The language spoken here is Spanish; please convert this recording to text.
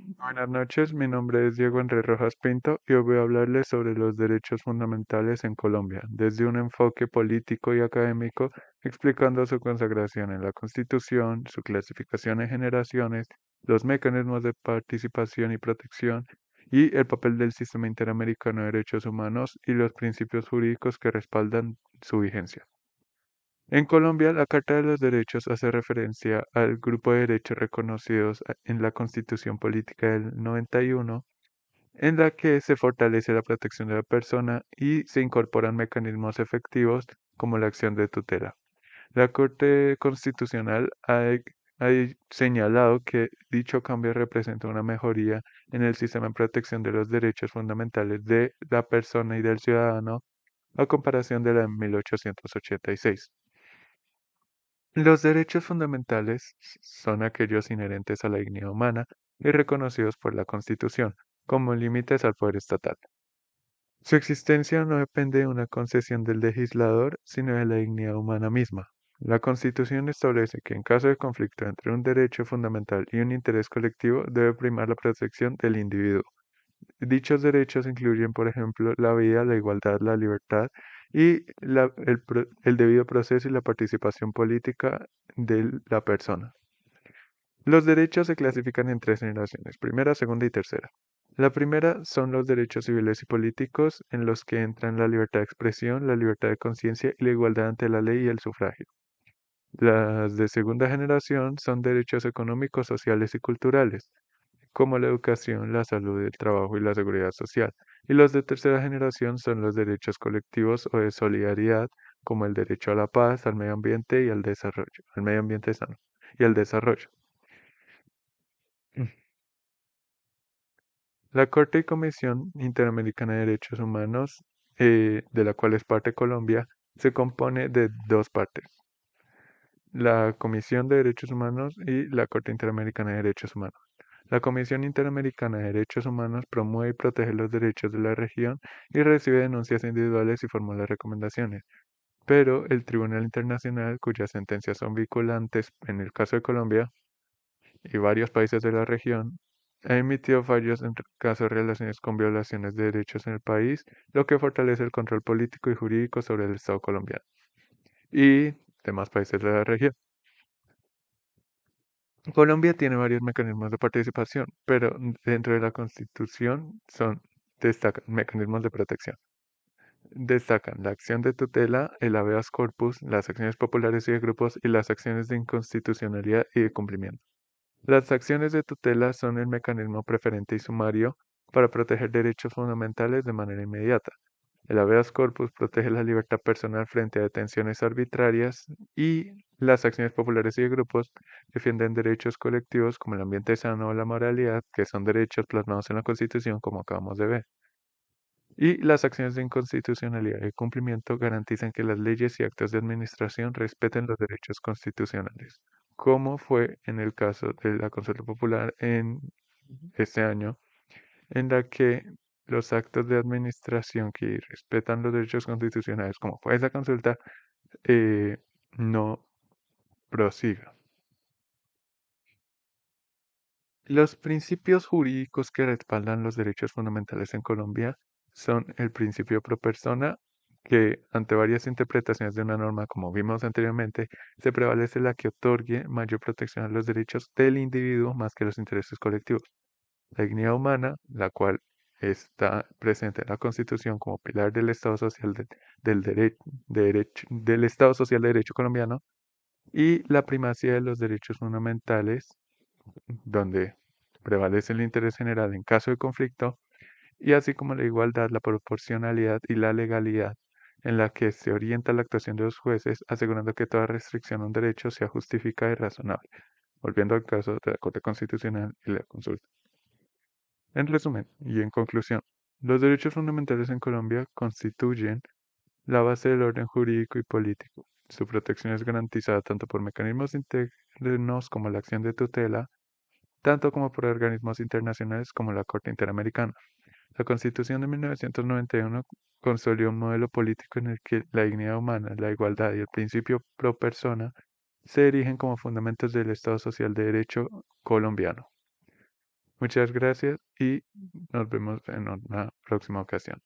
Buenas noches, mi nombre es Diego Enrique Rojas Pinto y hoy voy a hablarles sobre los derechos fundamentales en Colombia, desde un enfoque político y académico, explicando su consagración en la Constitución, su clasificación en generaciones, los mecanismos de participación y protección, y el papel del sistema interamericano de derechos humanos y los principios jurídicos que respaldan su vigencia. En Colombia, la Carta de los Derechos hace referencia al grupo de derechos reconocidos en la Constitución Política del 91, en la que se fortalece la protección de la persona y se incorporan mecanismos efectivos como la acción de tutela. La Corte Constitucional ha señalado que dicho cambio representa una mejoría en el sistema de protección de los derechos fundamentales de la persona y del ciudadano a comparación de la de 1886. Los derechos fundamentales son aquellos inherentes a la dignidad humana y reconocidos por la Constitución como límites al poder estatal. Su existencia no depende de una concesión del legislador, sino de la dignidad humana misma. La Constitución establece que en caso de conflicto entre un derecho fundamental y un interés colectivo debe primar la protección del individuo. Dichos derechos incluyen, por ejemplo, la vida, la igualdad, la libertad y el debido proceso y la participación política de la persona. Los derechos se clasifican en tres generaciones, primera, segunda y tercera. La primera son los derechos civiles y políticos, en los que entran la libertad de expresión, la libertad de conciencia y la igualdad ante la ley y el sufragio. Las de segunda generación son derechos económicos, sociales y culturales, como la educación, la salud, el trabajo y la seguridad social. Y los de tercera generación son los derechos colectivos o de solidaridad, como el derecho a la paz, al medio ambiente y al desarrollo, al medio ambiente sano y al desarrollo. La Corte y Comisión Interamericana de Derechos Humanos, de la cual es parte Colombia, se compone de dos partes: la Comisión de Derechos Humanos y la Corte Interamericana de Derechos Humanos. La Comisión Interamericana de Derechos Humanos promueve y protege los derechos de la región y recibe denuncias individuales y formula recomendaciones. Pero el Tribunal Internacional, cuyas sentencias son vinculantes en el caso de Colombia y varios países de la región, ha emitido fallos en casos relacionados con violaciones de derechos en el país, lo que fortalece el control político y jurídico sobre el Estado colombiano y demás países de la región. Colombia tiene varios mecanismos de participación, pero dentro de la Constitución destacan mecanismos de protección. Destacan la acción de tutela, el habeas corpus, las acciones populares y de grupos y las acciones de inconstitucionalidad y de cumplimiento. Las acciones de tutela son el mecanismo preferente y sumario para proteger derechos fundamentales de manera inmediata. El habeas corpus protege la libertad personal frente a detenciones arbitrarias y las acciones populares y de grupos defienden derechos colectivos como el ambiente sano o la moralidad, que son derechos plasmados en la Constitución, como acabamos de ver. Y las acciones de inconstitucionalidad y cumplimiento garantizan que las leyes y actos de administración respeten los derechos constitucionales, como fue en el caso de la consulta popular en este año, en la que los actos de administración que respetan los derechos constitucionales, como fue esa consulta, eh, no prosiga. Los principios jurídicos que respaldan los derechos fundamentales en Colombia son el principio pro persona, que ante varias interpretaciones de una norma, como vimos anteriormente, se prevalece la que otorgue mayor protección a los derechos del individuo más que los intereses colectivos. La dignidad humana, la cual está presente en la Constitución como pilar del Estado Social del Estado Social de Derecho colombiano, y la primacía de los derechos fundamentales, donde prevalece el interés general en caso de conflicto, y así como la igualdad, la proporcionalidad y la legalidad, en la que se orienta la actuación de los jueces, asegurando que toda restricción a un derecho sea justificada y razonable, volviendo al caso de la Corte Constitucional y la consulta. En resumen y en conclusión, los derechos fundamentales en Colombia constituyen la base del orden jurídico y político. Su protección es garantizada tanto por mecanismos internos como la acción de tutela, tanto como por organismos internacionales como la Corte Interamericana. La Constitución de 1991 consolidó un modelo político en el que la dignidad humana, la igualdad y el principio pro persona se erigen como fundamentos del Estado Social de Derecho colombiano. Muchas gracias y nos vemos en una próxima ocasión.